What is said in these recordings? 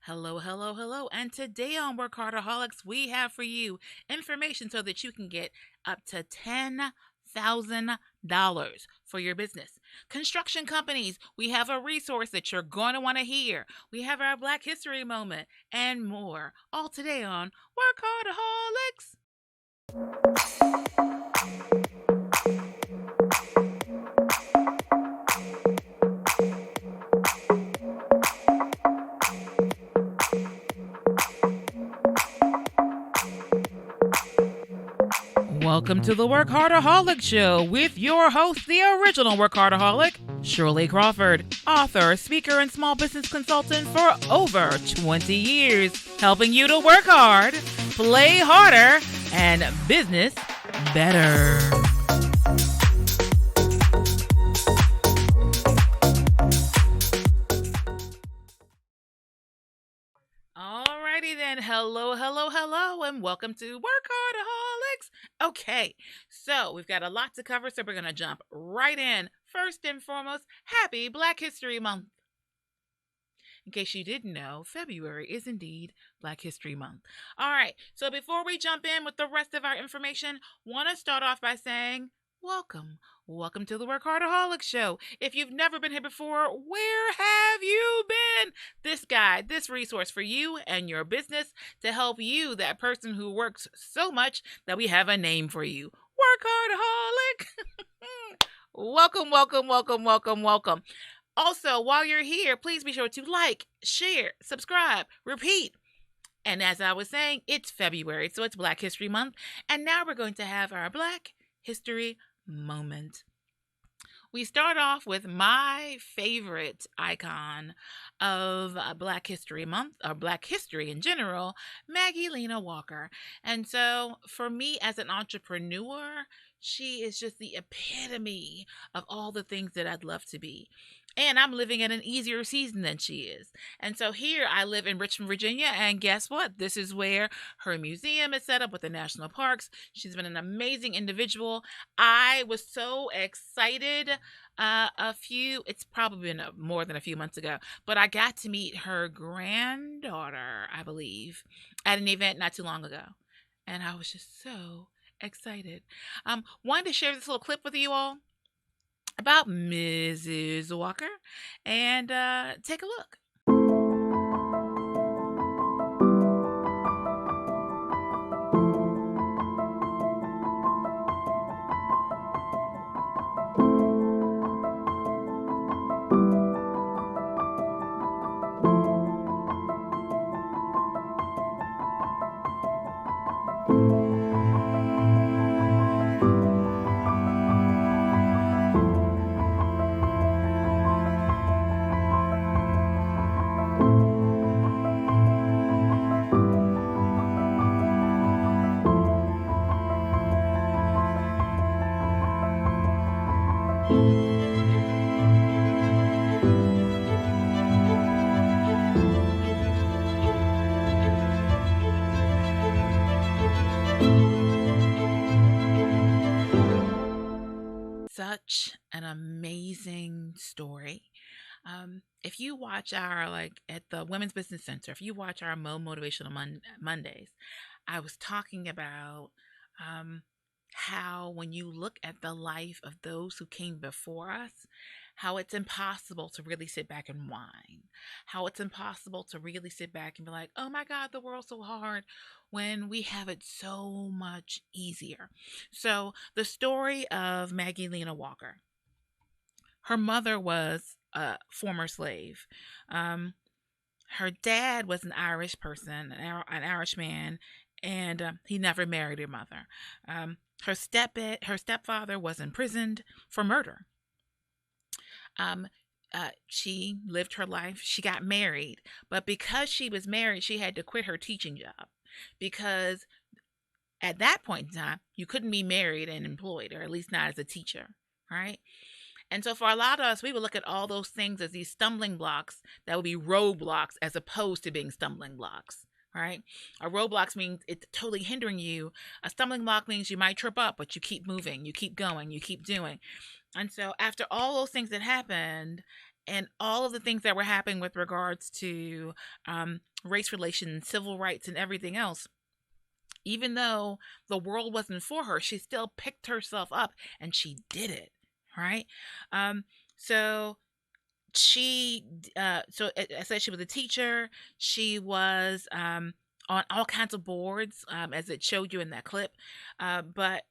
Hello, hello, hello. And today on WorkHARDAholics, we have for you information so that you can get up to $10,000 for your business. Construction companies, we have a resource that you're going to want to hear. We have our Black History moment and more. All today on WorkHARDAholics. Welcome to the WorkHARDAholic Show with your host, the original WorkHARDaholic, Shirley Crawford, author, speaker, and small business consultant for over 20 years, helping you to work hard, play harder, and business better. Alrighty then, hello, hello, hello, and welcome to WorkHARDaholics. Okay, so we've got a lot to cover, so we're going to jump right in. First and foremost, happy Black History Month. In case you didn't know, February is indeed Black History Month. All right, so before we jump in with the rest of our information, want to start off by saying, welcome. Welcome to the WorkHARDAholics Show. If you've never been here before, where have you been? This guide, this resource for you and your business to help you, that person who works so much that we have a name for you. WorkHARDaholic. Welcome, welcome, welcome, welcome, welcome. Also, while you're here, please be sure to like, share, subscribe, repeat. And as I was saying, it's February, so it's Black History Month. And now we're going to have our Black History moment. We start off with my favorite icon of Black History Month, or Black history in general, Maggie Lena Walker. And so for me as an entrepreneur, she is just the epitome of all the things that I'd love to be. And I'm living in an easier season than she is. And so here I live in Richmond, Virginia. And guess what? This is where her museum is set up with the national parks. She's been an amazing individual. I was so excited it's probably been more than a few months ago, but I got to meet her granddaughter, I believe, at an event not too long ago. And I was just so excited. Wanted to share this little clip with you all about Mrs. Walker, and take a look. Such an amazing story. If you watch our, at the Women's Business Center, if you watch our Motivational Mondays, I was talking about how when you look at the life of those who came before us, how it's impossible to really sit back and whine, how it's impossible to really sit back and be like, oh my God, the world's so hard, when we have it so much easier. So the story of Maggie Lena Walker, her mother was a former slave. Her dad was an Irish person, an Irish man, and he never married her mother. Her stepfather was imprisoned for murder. She lived her life. She got married, but because she was married, she had to quit her teaching job, because at that point in time, you couldn't be married and employed, or at least not as a teacher, right? And so for a lot of us, we would look at all those things as these stumbling blocks that would be roadblocks as opposed to being stumbling blocks, right? A roadblock means it's totally hindering you. A stumbling block means you might trip up, but you keep moving, you keep going, you keep doing. And so after all those things that happened, and all of the things that were happening with regards to race relations, civil rights, and everything else. Even though the world wasn't for her, she still picked herself up and she did it, right? Um, so she, so I said she was a teacher. She was on all kinds of boards, as it showed you in that clip. But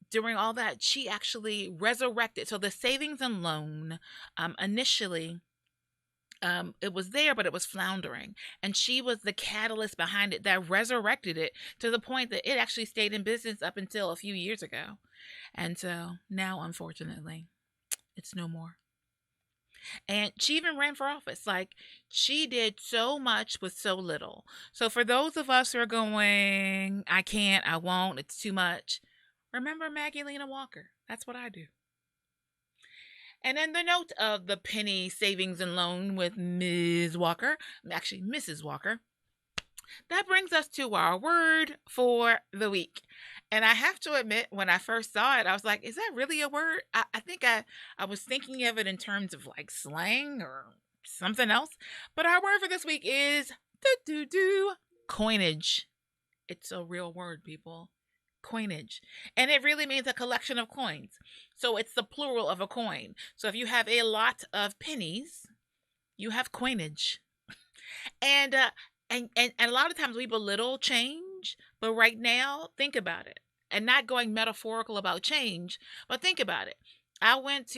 during all that, she actually resurrected. So the savings and loan, initially, it was there, but it was floundering. And she was the catalyst behind it that resurrected it to the point that it actually stayed in business up until a few years ago. And so now, unfortunately, it's no more. And she even ran for office. Like, she did so much with so little. So for those of us who are going, I can't, I won't, it's too much, remember Maggie Lena Walker. That's what I do. And then the note of the penny savings and loan with Ms. Walker, actually Mrs. Walker, that brings us to our word for the week. And I have to admit, when I first saw it, I was like, is that really a word? I think I was thinking of it in terms of like slang or something else. But our word for this week is coinage. It's a real word, people. Coinage. And it really means a collection of coins. So it's the plural of a coin. So if you have a lot of pennies, you have coinage. And a lot of times we belittle change, but right now, think about it. And not going metaphorical about change, but think about it. I went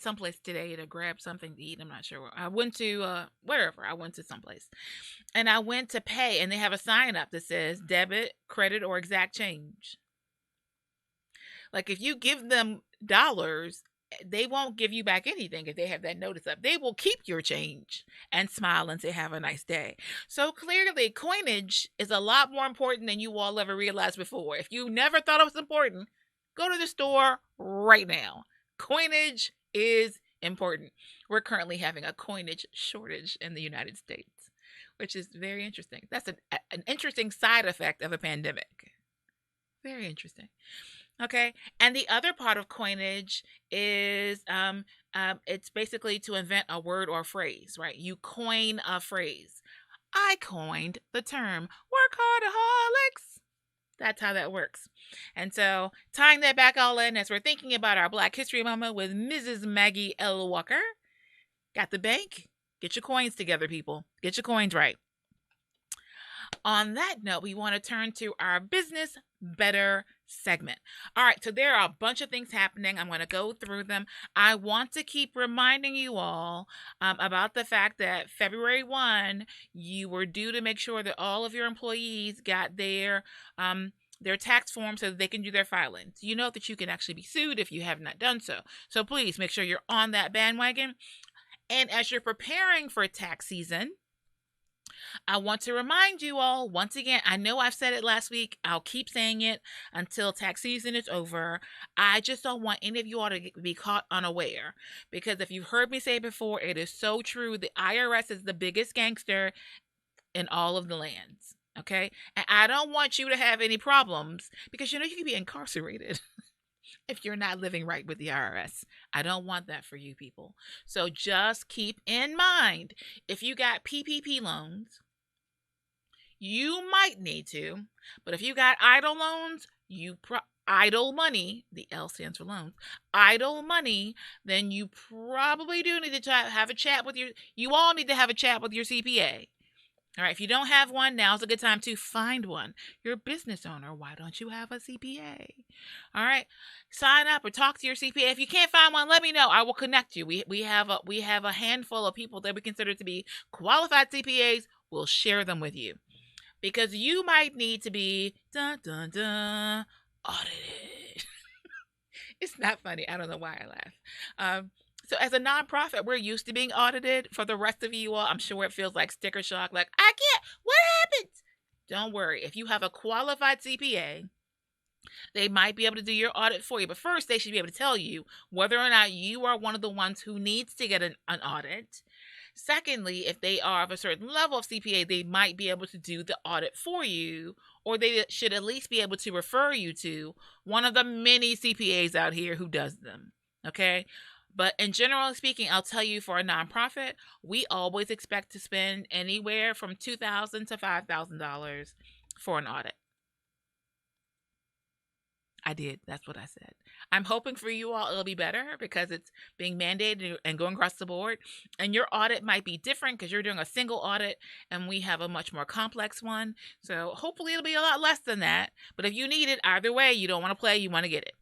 someplace today to grab something to eat. I'm not sure where. I went to wherever. I went to someplace. And I went to pay, and they have a sign up that says debit, credit, or exact change. Like, if you give them dollars, they won't give you back anything if they have that notice up. They will keep your change and smile and say, have a nice day. So clearly, coinage is a lot more important than you all ever realized before. If you never thought it was important, go to the store right now. Coinage is important. We're currently having a coinage shortage in the United States, which is very interesting. That's an interesting side effect of a pandemic. Very interesting. Okay. And the other part of coinage is it's basically to invent a word or phrase, right? You coin a phrase. I coined the term WorkHARDAholics. That's how that works. And so tying that back all in as we're thinking about our Black History Moment with Mrs. Maggie L. Walker. Got the bank? Get your coins together, people. Get your coins right. On that note, we want to turn to our Business Better segment. All right, so there are a bunch of things happening. I'm going to go through them. I want to keep reminding you all about the fact that February 1, you were due to make sure that all of your employees got their tax form so that they can do their filings. You know that you can actually be sued if you have not done so. So please make sure you're on that bandwagon. And as you're preparing for tax season, I want to remind you all, once again, I know I've said it last week. I'll keep saying it until tax season is over. I just don't want any of you all to be caught unaware. Because if you've heard me say before, it is so true. The IRS is the biggest gangster in all of the lands. Okay? And I don't want you to have any problems because, you can be incarcerated if you're not living right with the IRS. I don't want that for you people. So just keep in mind, if you got PPP loans, you might need to, but if you got idle loans, idle money, the L stands for loans, idle money, then you probably do need to have a chat with you all need to have a chat with your CPA. All right, if you don't have one, now's a good time to find one. You're a business owner. Why don't you have a CPA? All right, sign up or talk to your CPA. If you can't find one, let me know. I will connect you. We have a handful of people that we consider to be qualified CPAs. We'll share them with you because you might need to be audited. It's not funny. I don't know why I laugh. So as a nonprofit, we're used to being audited. For the rest of you all, I'm sure it feels like sticker shock, like, I can't, what happened? Don't worry. If you have a qualified CPA, they might be able to do your audit for you. But first, they should be able to tell you whether or not you are one of the ones who needs to get an audit. Secondly, if they are of a certain level of CPA, they might be able to do the audit for you, or they should at least be able to refer you to one of the many CPAs out here who does them. Okay? But in general speaking, I'll tell you, for a nonprofit, we always expect to spend anywhere from $2,000 to $5,000 for an audit. I did. That's what I said. I'm hoping for you all it'll be better because it's being mandated and going across the board. And your audit might be different because you're doing a single audit and we have a much more complex one. So hopefully it'll be a lot less than that. But if you need it, either way, you don't want to play, you want to get it.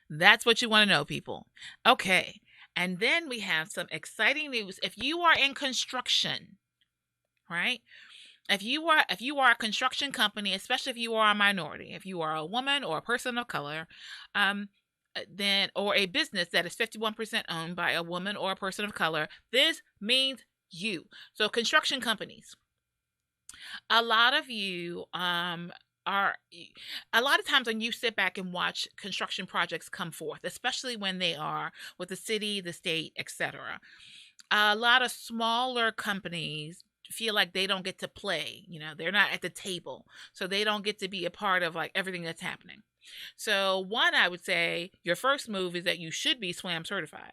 That's what you want to know, people. Okay. And then we have some exciting news. If you are in construction, right? If you are a construction company, especially if you are a minority, if you are a woman or a person of color, then or a business that is 51% owned by a woman or a person of color, this means you. So construction companies, a lot of you a lot of times when you sit back and watch construction projects come forth, especially when they are with the city, the state, etc., a lot of smaller companies feel like they don't get to play. They're not at the table, so they don't get to be a part of like everything that's happening. So one, I would say your first move is that you should be SWAM certified.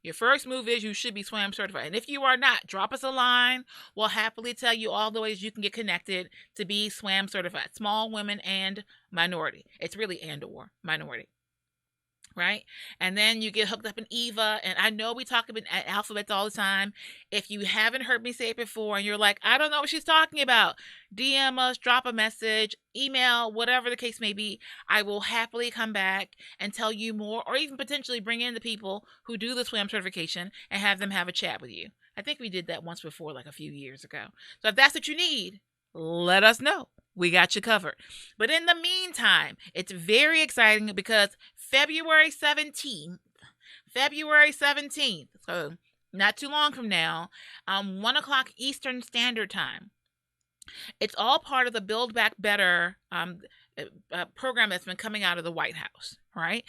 Your first move is you should be SWAM certified. And if you are not, drop us a line. We'll happily tell you all the ways you can get connected to be SWAM certified. Small, women, and minority. It's really and or minority. Right? And then you get hooked up in EVA. And I know we talk about alphabets all the time. If you haven't heard me say it before and you're like, I don't know what she's talking about, DM us, drop a message, email, whatever the case may be. I will happily come back and tell you more, or even potentially bring in the people who do the SWAM certification and have them have a chat with you. I think we did that once before, like a few years ago. So if that's what you need, let us know. We got you covered. But in the meantime, it's very exciting because February 17th, so not too long from now, 1 o'clock Eastern Standard Time, it's all part of the Build Back Better program that's been coming out of the White House, right?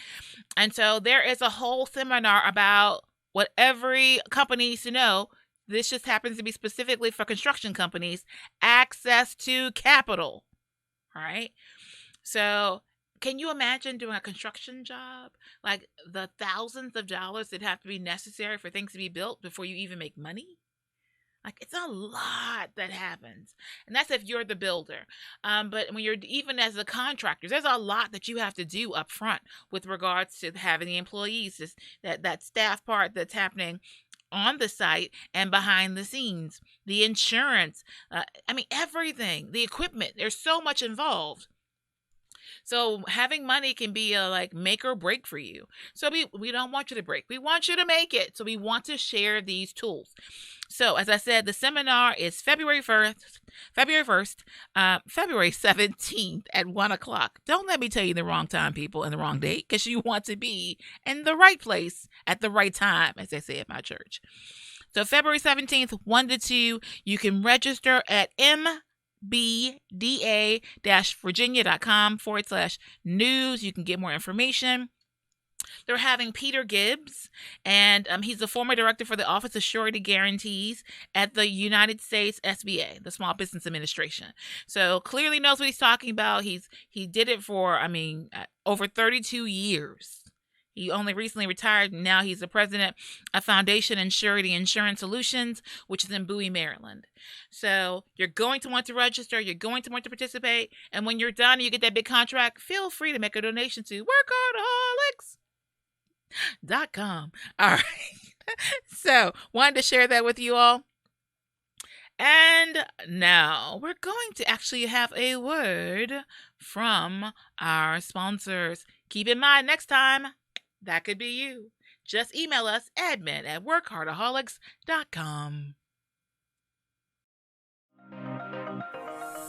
And so there is a whole seminar about what every company needs to know. This just happens to be specifically for construction companies, access to capital, right? So can you imagine doing a construction job? Like the thousands of dollars that have to be necessary for things to be built before you even make money? Like, it's a lot that happens. And that's if you're the builder. But when you're, even as a contractor, there's a lot that you have to do up front with regards to having the employees, that staff part that's happening on the site and behind the scenes, the insurance, everything, the equipment. There's so much involved. So having money can be a like make or break for you. So we don't want you to break. We want you to make it. So we want to share these tools. So as I said, the seminar is February 17th at 1 o'clock. Don't let me tell you the wrong time, people, and the wrong date, because you want to be in the right place at the right time, as they say at my church. So February 17th, 1 to 2, you can register at mbda-virginia.com/news. You can get more information. They're having Peter Gibbs, and he's the former director for the Office of Surety Guarantees at the United States SBA, the Small Business Administration. So clearly knows what he's talking about. He did it for, over 32 years. He only recently retired, and now he's the president of Foundation and Surety Insurance Solutions, which is in Bowie, Maryland. So you're going to want to register. You're going to want to participate. And when you're done and you get that big contract, feel free to make a donation to WorkHARDaholics.com. All right. So wanted to share that with you all. And now we're going to actually have a word from our sponsors. Keep in mind, next time, that could be you. Just email us, admin@WorkHARDaholics.com.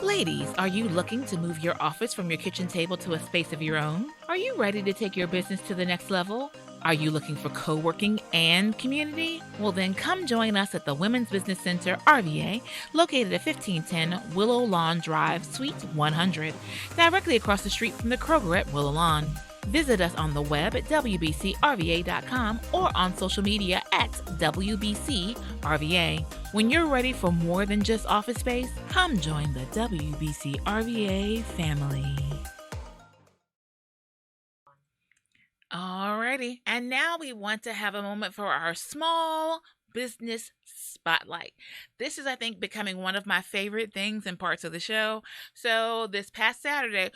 Ladies, are you looking to move your office from your kitchen table to a space of your own? Are you ready to take your business to the next level? Are you looking for co-working and community? Well, then come join us at the Women's Business Center, RVA, located at 1510 Willow Lawn Drive, Suite 100, directly across the street from the Kroger at Willow Lawn. Visit us on the web at wbcrva.com or on social media at WBCRVA. When you're ready for more than just office space, come join the WBCRVA family. Alrighty righty. And now we want to have a moment for our small business spotlight. This is, I think, becoming one of my favorite things and parts of the show. So this past Saturday,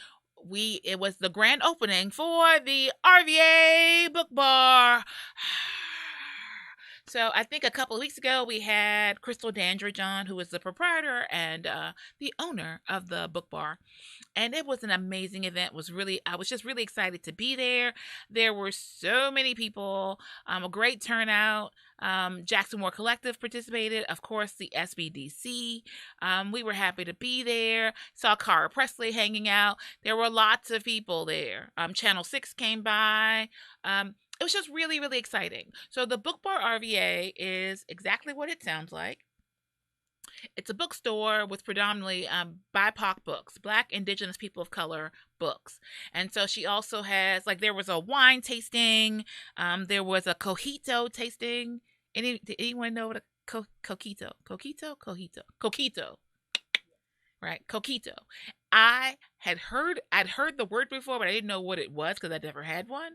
it was the grand opening for the RVA Book Bar. So I think a couple of weeks ago we had Crystal Dandridge on, who is the proprietor and the owner of the book bar. And it was an amazing event. I was just really excited to be there. There were so many people, a great turnout. Jackson Moore Collective participated, of course, the SBDC. We were happy to be there. Saw Cara Presley hanging out. There were lots of people there. Channel 6 came by. It was just really, really exciting. So the Book Bar RVA is exactly what it sounds like. It's a bookstore with predominantly BIPOC books, Black, Indigenous, People of Color books. And so she also has, like, there was a wine tasting. There was a cojito tasting. Did anyone know what a cojito? Cojito. Right, cojito. I'd heard the word before, but I didn't know what it was because I never had one.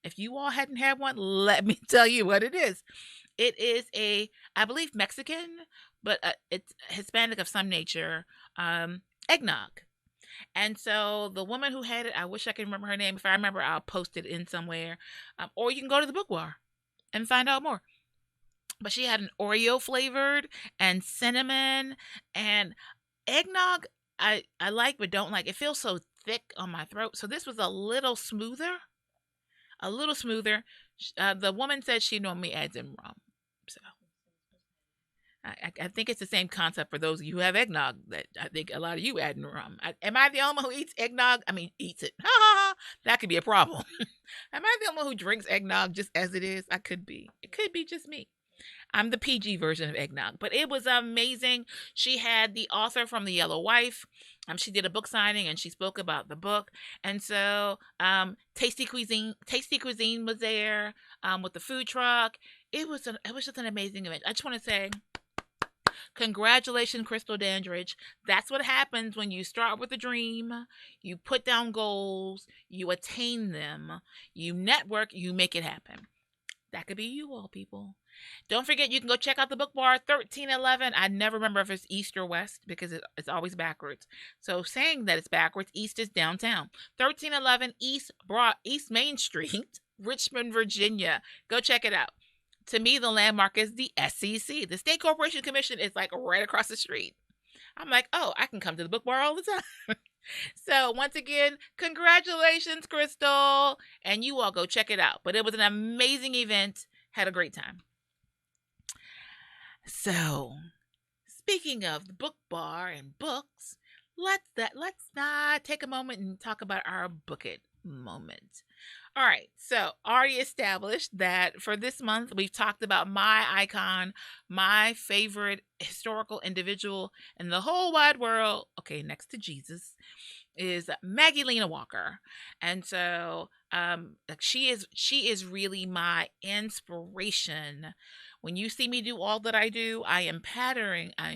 If you all hadn't had one, let me tell you what it is. It is I believe Mexican, but it's Hispanic of some nature, eggnog. And so the woman who had it, I wish I could remember her name. If I remember, I'll post it in somewhere. Or you can go to the book bar and find out more. But she had an Oreo flavored and cinnamon and eggnog. I like but don't like. It feels so thick on my throat. So this was a little smoother. The woman said she normally adds in rum. So I think it's the same concept for those of you who have eggnog that I think a lot of you add in rum. Am I the only one who eats eggnog? I mean, eats it. That could be a problem. Am I the only one who drinks eggnog just as it is? I could be. It could be just me. I'm the PG version of eggnog, but it was amazing. She had the author from The Yellow Wife. She did a book signing and she spoke about the book. And so Tasty Cuisine was there with the food truck. It was just an amazing event. I just want to say, congratulations, Crystal Dandridge. That's what happens when you start with a dream. You put down goals, you attain them, you network, you make it happen. That could be you all, people. Don't forget, you can go check out the book bar, 1311. I never remember if it's east or west because it's always backwards. So saying that it's backwards, east is downtown. 1311 East Main Street, Richmond, Virginia. Go check it out. To me, the landmark is the SEC. The State Corporation Commission is like right across the street. I'm like, oh, I can come to the book bar all the time. So once again, congratulations, Crystal. And you all go check it out. But it was an amazing event. Had a great time. So, speaking of the book bar and books, let's not take a moment and talk about our book it moment. All right, so already established that for this month, we've talked about my icon, my favorite historical individual in the whole wide world, okay, next to Jesus, is Maggie Lena Walker. And so she is really my inspiration. When you see me do all that I do, I am patterning. I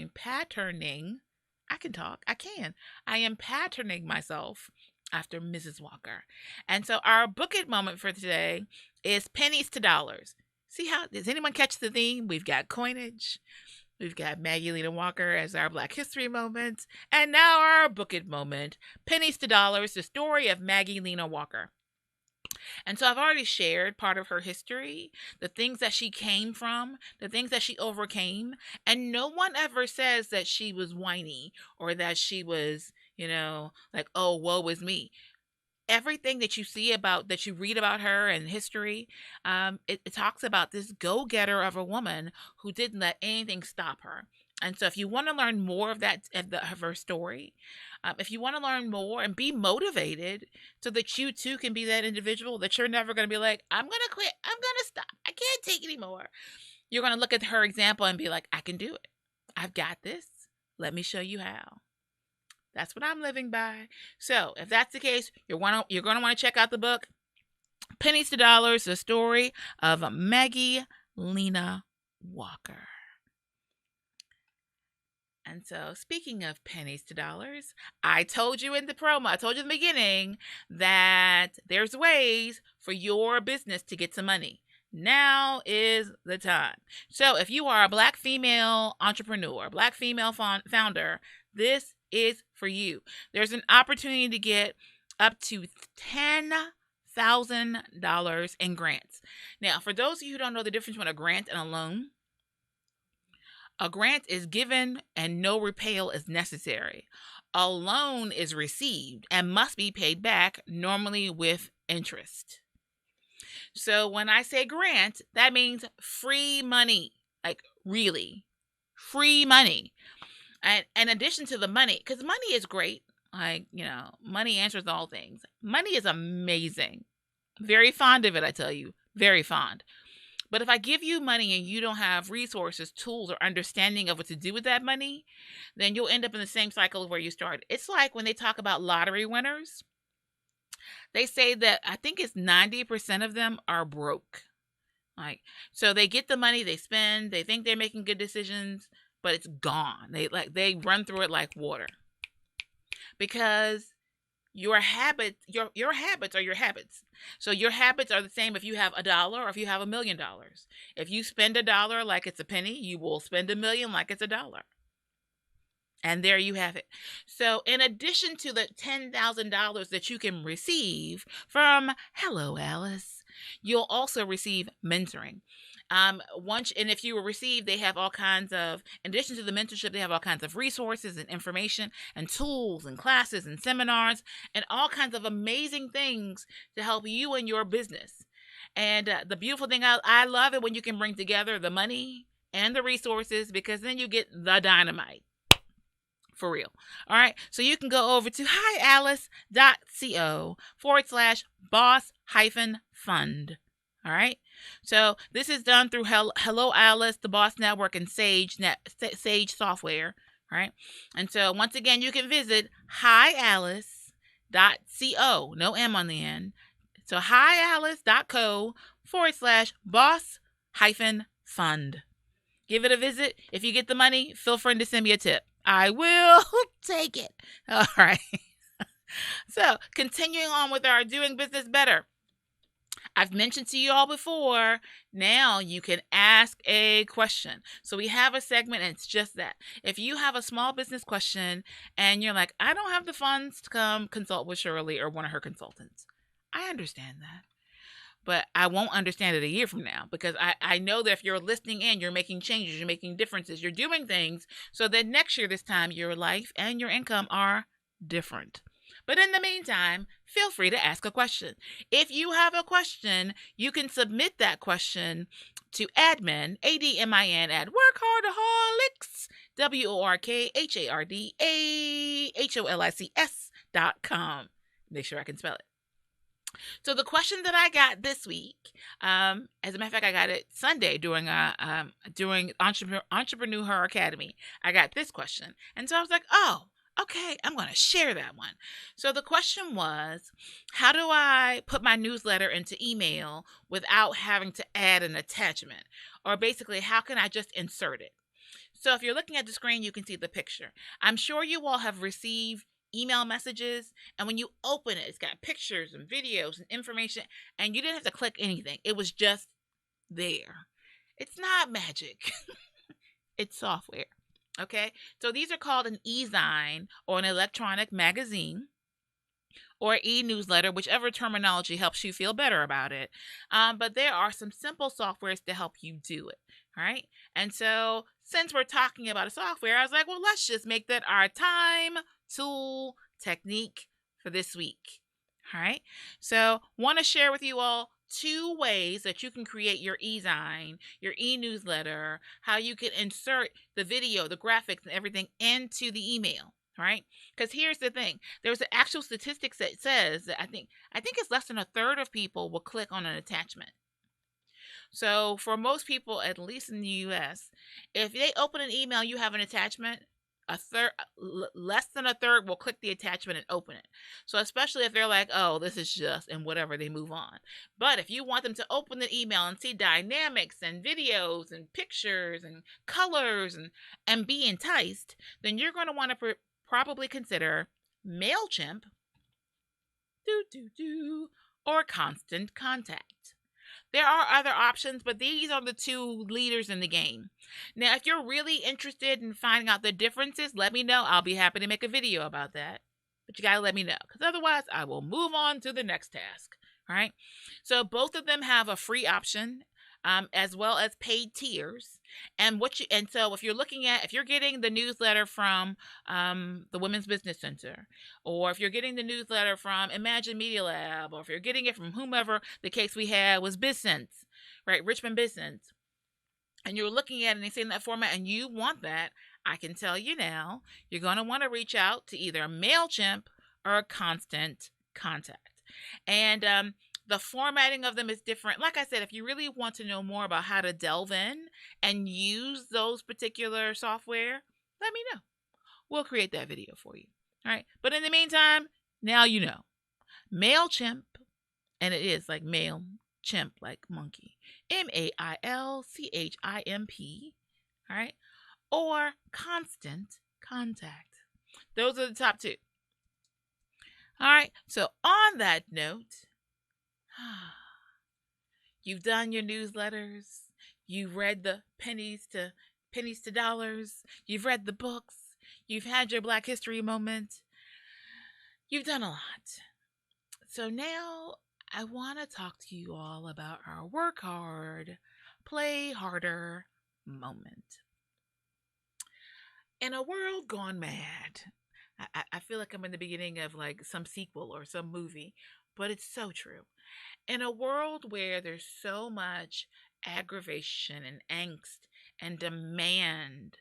am patterning myself after Mrs. Walker. And so our book it moment for today is pennies to dollars. See how, does anyone catch the theme? We've got coinage. We've got Maggie Lena Walker as our Black History moment. And now our book it moment, pennies to dollars, the story of Maggie Lena Walker. And so I've already shared part of her history, the things that she came from, the things that she overcame. And no one ever says that she was whiny or that she was, like, oh, woe is me. Everything that you see that you read about her in history, it talks about this go-getter of a woman who didn't let anything stop her. And so if you want to learn more of of her story, if you want to learn more and be motivated so that you too can be that individual, that you're never going to be like, I'm going to quit, I'm going to stop, I can't take anymore. You're going to look at her example and be like, I can do it. I've got this. Let me show you how. That's what I'm living by. So if that's the case, you're going to want to check out the book, Pennies to Dollars, the story of Maggie Lena Walker. And And so, speaking of pennies to dollars, I told you in the promo, I told you in the beginning that there's ways for your business to get some money. Now is the time. So, if you are a Black female entrepreneur, Black female founder, this is for you. There's an opportunity to get up to $10,000 in grants. Now, for those of you who don't know the difference between a grant and a loan, a grant is given and no repayal is necessary. A loan is received and must be paid back, normally with interest. So when I say grant, that means free money, like really free money. And in addition to the money, because money is great, like, money answers all things. Money is amazing. Very fond of it, I tell you, very fond. But if I give you money and you don't have resources, tools, or understanding of what to do with that money, then you'll end up in the same cycle of where you started. It's like when they talk about lottery winners, they say that I think it's 90% of them are broke. So they get the money, they spend, they think they're making good decisions, but it's gone. They run through it like water. Because your habits are your habits. So your habits are the same if you have $1 or if you have $1 million. If you spend $1 like it's a penny, you will spend $1 million like it's $1. And there you have it. So in addition to the $10,000 that you can receive from Hello Alice, you'll also receive mentoring. And if you receive, they have all kinds of, in addition to the mentorship, they have all kinds of resources and information and tools and classes and seminars and all kinds of amazing things to help you and your business. And the beautiful thing, I love it when you can bring together the money and the resources, because then you get the dynamite. For real. All right. So you can go over to hialice.co/boss-fund. All right. So this is done through Hello Alice, the Boss Network, and Sage software. All right. And so once again, you can visit hialice.co, no M on the end. So hialice.co/boss-fund. Give it a visit. If you get the money, feel free to send me a tip. I will take it. All right. So continuing on with our doing business better. I've mentioned to you all before, now you can ask a question. So we have a segment and it's just that. If you have a small business question and you're like, I don't have the funds to come consult with Shirley or one of her consultants, I understand that. But I won't understand it a year from now, because I know that if you're listening in, you're making changes, you're making differences, you're doing things so that next year, this time, your life and your income are different. But in the meantime, feel free to ask a question. If you have a question, you can submit that question to admin, ADMIN, at WorkHARDaholics, WorkHARDaholics.com. Make sure I can spell it. So the question that I got this week, as a matter of fact, I got it Sunday during Entrepreneur Academy. I got this question. And so I was like, oh, okay, I'm going to share that one. So the question was, how do I put my newsletter into email without having to add an attachment? Or basically, how can I just insert it? So if you're looking at the screen, you can see the picture. I'm sure you all have received email messages, and when you open it, it's got pictures and videos and information, and you didn't have to click anything. It was just there. It's not magic. It's software. Okay, so these are called an e-zine or an electronic magazine or e-newsletter, whichever terminology helps you feel better about it. But there are some simple softwares to help you do it. All right, and so since we're talking about a software, I was like, well, let's just make that our time tool technique for this week. All right, so want to share with you all 2 ways that you can create your e-zine, your e-newsletter, how you can insert the video, the graphics, and everything into the email. All right, because here's the thing: there's an actual statistics that says that I think it's less than a third of people will click on an attachment. So for most people, at least in the U.S., if they open an email, you have an attachment, less than a third will click the attachment and open it. So especially if they're like, oh, this is just, and whatever, they move on. But if you want them to open the email and see dynamics and videos and pictures and colors and be enticed, then you're going to want to probably consider MailChimp, or Constant Contact. There are other options, but these are the two leaders in the game. Now, if you're really interested in finding out the differences, let me know. I'll be happy to make a video about that. But you got to let me know, because otherwise I will move on to the next task. All right? So both of them have a free option, as well as paid tiers. And so if you're getting the newsletter from the Women's Business Center, or if you're getting the newsletter from Imagine Media Lab, or if you're getting it from whomever the case we had was BizSense, right? Richmond BizSense, and you're looking at it and it's in that format and you want that, I can tell you now, you're going to want to reach out to either MailChimp or Constant Contact. And the formatting of them is different. Like I said, if you really want to know more about how to delve in and use those particular software, let me know. We'll create that video for you. All right. But in the meantime, now you know. MailChimp, and it is like mail, chimp, like monkey. MailChimp. All right. Or Constant Contact. Those are the top two. All right. So on that note, you've done your newsletters. You've read the pennies to dollars. You've read the books. You've had your Black History moment. You've done a lot. So now I want to talk to you all about our work hard, play harder moment. In a world gone mad, I feel like I'm in the beginning of like some sequel or some movie, but it's so true. In a world where there's so much aggravation and angst and demand,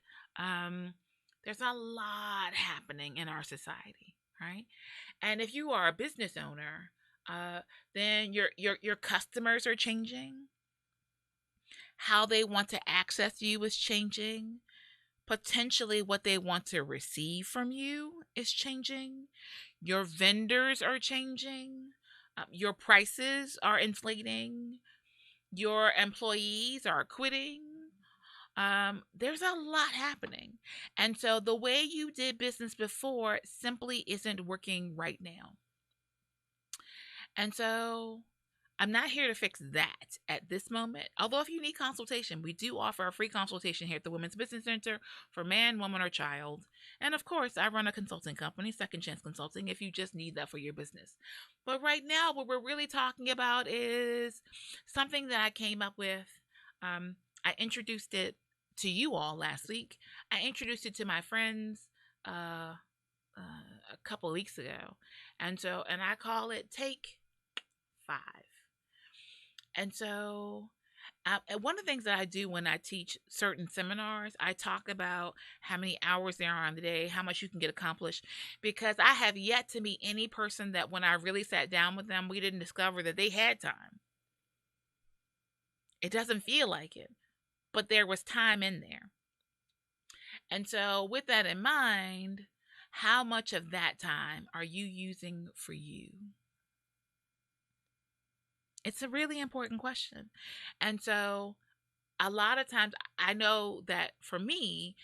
there's a lot happening in our society, right? And if you are a business owner, then your customers are changing. How they want to access you is changing. Potentially what they want to receive from you is changing. Your vendors are changing. Your prices are inflating. Your employees are quitting. There's a lot happening. And so the way you did business before simply isn't working right now. And so I'm not here to fix that at this moment. Although if you need consultation, we do offer a free consultation here at the Women's Business Center for man, woman, or child. And of course, I run a consulting company, Second Chance Consulting, if you just need that for your business. But right now, what we're really talking about is something that I came up with. I introduced it to you all last week. I introduced it to my friends a couple weeks ago. And I call it Take 5. And so one of the things that I do when I teach certain seminars, I talk about how many hours there are in the day, how much you can get accomplished, because I have yet to meet any person that when I really sat down with them, we didn't discover that they had time. It doesn't feel like it, but there was time in there. And so with that in mind, how much of that time are you using for you? It's a really important question. And so a lot of times I know that for me,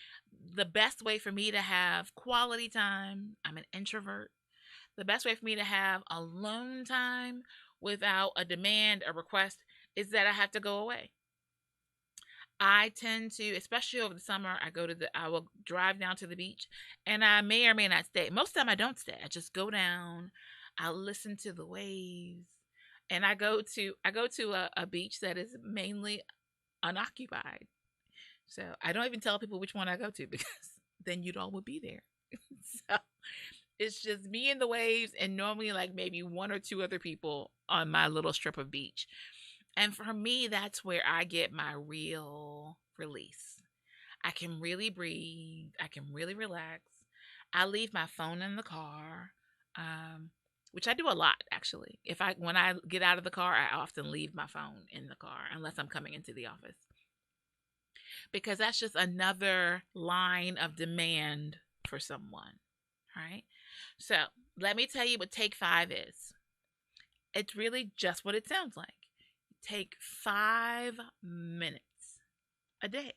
the best way for me to have quality time, I'm an introvert. The best way for me to have alone time without a demand, a request, is that I have to go away. I tend to, especially over the summer, I will drive down to the beach, and I may or may not stay. Most of the time I don't stay. I just go down, I listen to the waves, and I go to a beach that is mainly unoccupied. So I don't even tell people which one I go to, because then you'd all would be there. So it's just me and the waves, and normally like maybe one or two other people on my little strip of beach. And for me, that's where I get my real release. I can really breathe. I can really relax. I leave my phone in the car, which I do a lot, actually. When I get out of the car, I often leave my phone in the car, unless I'm coming into the office. Because that's just another line of demand for someone, right? So let me tell you what take 5 is. It's really just what it sounds like. Take 5 minutes a day.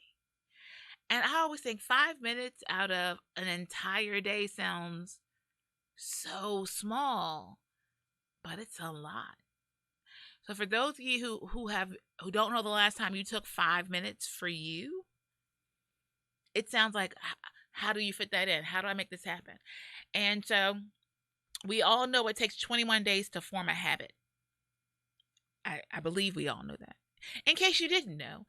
And I always think 5 minutes out of an entire day sounds so small, but it's a lot. So for those of you who don't know the last time you took 5 minutes for you, it sounds like, how do you fit that in? How do I make this happen? And so we all know it takes 21 days to form a habit. I believe we all know that. In case you didn't know,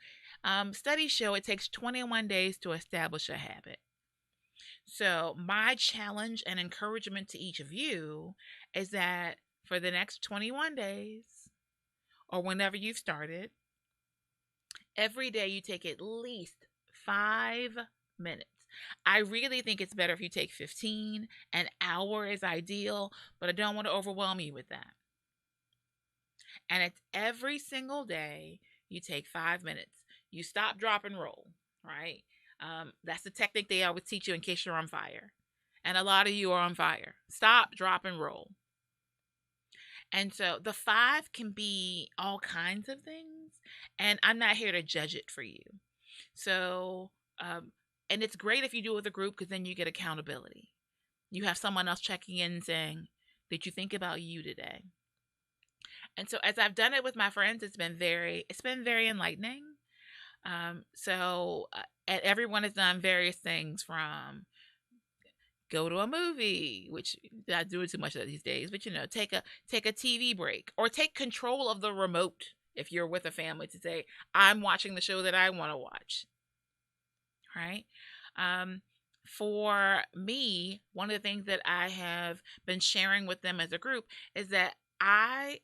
studies show it takes 21 days to establish a habit. So my challenge and encouragement to each of you is that for the next 21 days, or whenever you've started, every day you take at least 5 minutes. I really think it's better if you take 15. An hour is ideal, but I don't want to overwhelm you with that. And it's every single day you take 5 minutes. You stop, drop, and roll, right? That's the technique they always teach you in case you're on fire. And a lot of you are on fire. Stop, drop, and roll. And so the 5 can be all kinds of things. And I'm not here to judge it for you. So, and it's great if you do it with a group, because then you get accountability. You have someone else checking in and saying, did you think about you today? And so as I've done it with my friends, it's been very enlightening. And everyone has done various things, from go to a movie, which I not doing too much of these days, but take a TV break, or take control of the remote if you're with a family, to say, I'm watching the show that I want to watch. Right? For me, one of the things that I have been sharing with them as a group is that I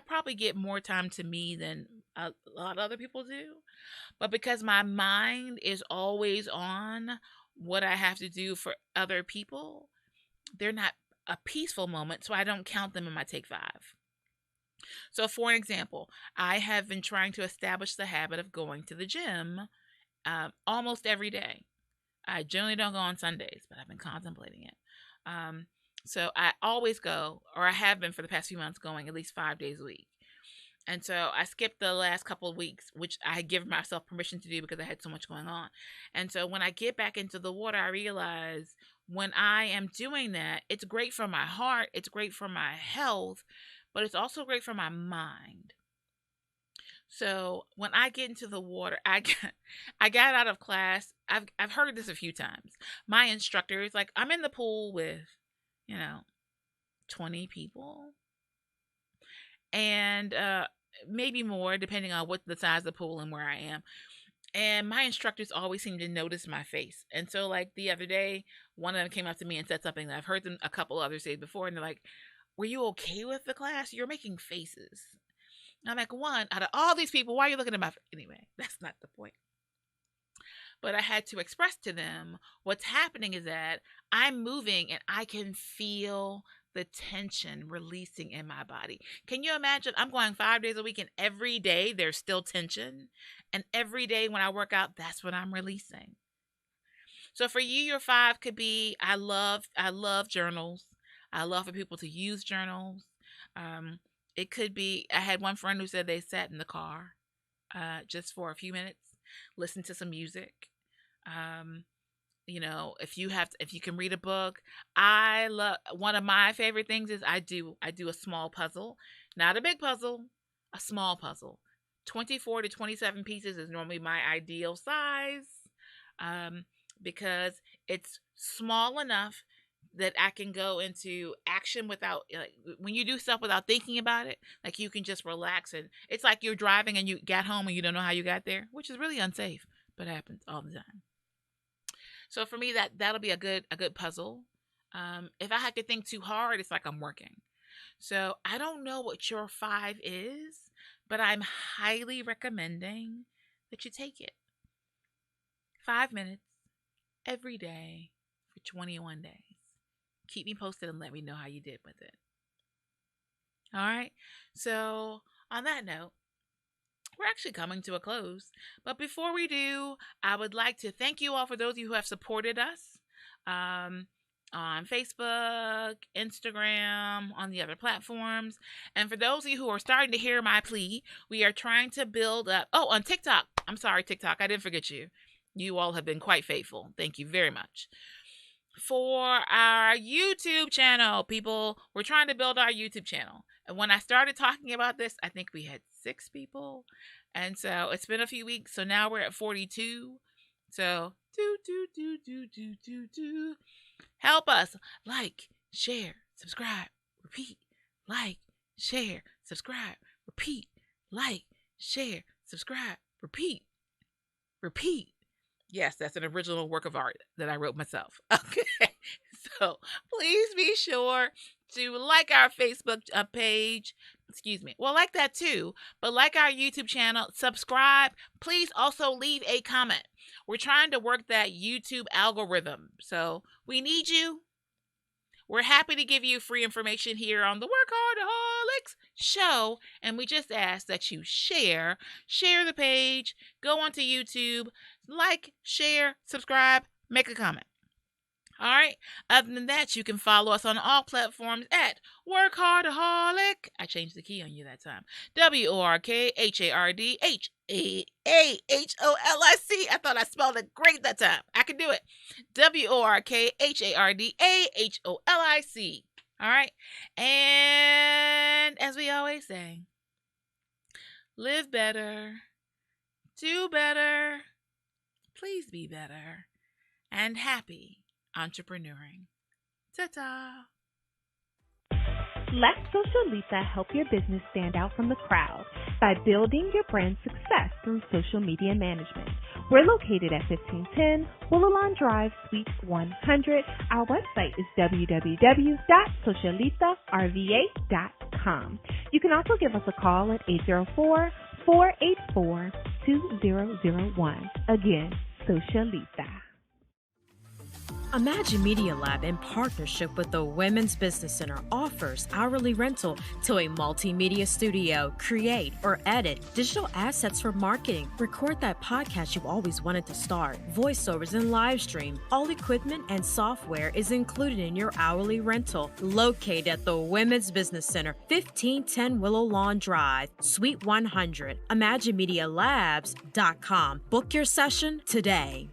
probably get more time to me than a lot of other people do. But because my mind is always on what I have to do for other people, they're not a peaceful moment, so I don't count them in my take 5. So for an example, I have been trying to establish the habit of going to the gym almost every day. I generally don't go on Sundays, but I've been contemplating it. So I always go, or I have been for the past few months, going at least 5 days a week. And so I skipped the last couple of weeks, which I had given myself permission to do because I had so much going on. And so when I get back into the water, I realize when I am doing that, it's great for my heart, it's great for my health, but it's also great for my mind. So when I get into the water, I got out of class. I've heard this a few times. My instructor is like, I'm in the pool with 20 people, and maybe more depending on what the size of the pool and where I am. And my instructors always seem to notice my face. And so like the other day, one of them came up to me and said something that I've heard them a couple others say before, and they're like, were you okay with the class? You're making faces. And I'm like, one, out of all these people, why are you looking at my face? Anyway, that's not the point. But I had to express to them what's happening is that I'm moving and I can feel the tension releasing in my body. Can you imagine? I'm going 5 days a week, and every day there's still tension. And every day when I work out, that's what I'm releasing. So for you, your 5 could be, I love journals. I love for people to use journals. It could be, I had one friend who said they sat in the car just for a few minutes, listen to some music. If you can read a book, I love, one of my favorite things is I do a small puzzle, not a big puzzle, a small puzzle. 24 to 27 pieces is normally my ideal size, because it's small enough that I can go into action without, when you do stuff without thinking about it, like you can just relax, and it's like you're driving and you got home and you don't know how you got there, which is really unsafe, but it happens all the time. So for me, that'll be a good puzzle. If I have to think too hard, it's like I'm working. So I don't know what your 5 is, but I'm highly recommending that you take it. 5 minutes every day for 21 days. Keep me posted and let me know how you did with it. All right. So on that note, we're actually coming to a close. But before we do, I would like to thank you all for those of you who have supported us. on Facebook, Instagram, on the other platforms. And for those of you who are starting to hear my plea, we are trying to build up. Oh, on TikTok. I'm sorry, TikTok. I didn't forget you. You all have been quite faithful. Thank you very much. For our YouTube channel, people, we're trying to build our YouTube channel. And when I started talking about this, I think we had 6 people. And so it's been a few weeks. So now we're at 42. So do. Help us. Like, share, subscribe, repeat. Like, share, subscribe, repeat. Like, share, subscribe, repeat. Repeat. Yes, that's an original work of art that I wrote myself. Okay. So please be sure to like our Facebook page. Excuse me. Well, like that too. But like our YouTube channel, subscribe. Please also leave a comment. We're trying to work that YouTube algorithm. So we need you. We're happy to give you free information here on the WorkHARDaholics Show. And we just ask that you share the page, go onto YouTube, like, share, subscribe, make a comment. All right. Other than that, you can follow us on all platforms at WorkHARDaholic. I changed the key on you that time. WorkHARDaholic. I thought I spelled it great that time. I can do it. WorkHARDaholic. All right. And as we always say, live better, do better, please be better, and happy entrepreneuring. Ta-ta! Let Socialita help your business stand out from the crowd by building your brand success through social media management. We're located at 1510 Willowlawn Drive, Suite 100. Our website is www.socialitarva.com. You can also give us a call at 804-484-2001. Again, Socialita. Imagine Media Lab, in partnership with the Women's Business Center, offers hourly rental to a multimedia studio. Create or edit digital assets for marketing. Record that podcast you always wanted to start. Voiceovers and live stream. All equipment and software is included in your hourly rental. Located at the Women's Business Center, 1510 Willow Lawn Drive, Suite 100. ImagineMediaLabs.com. Book your session today.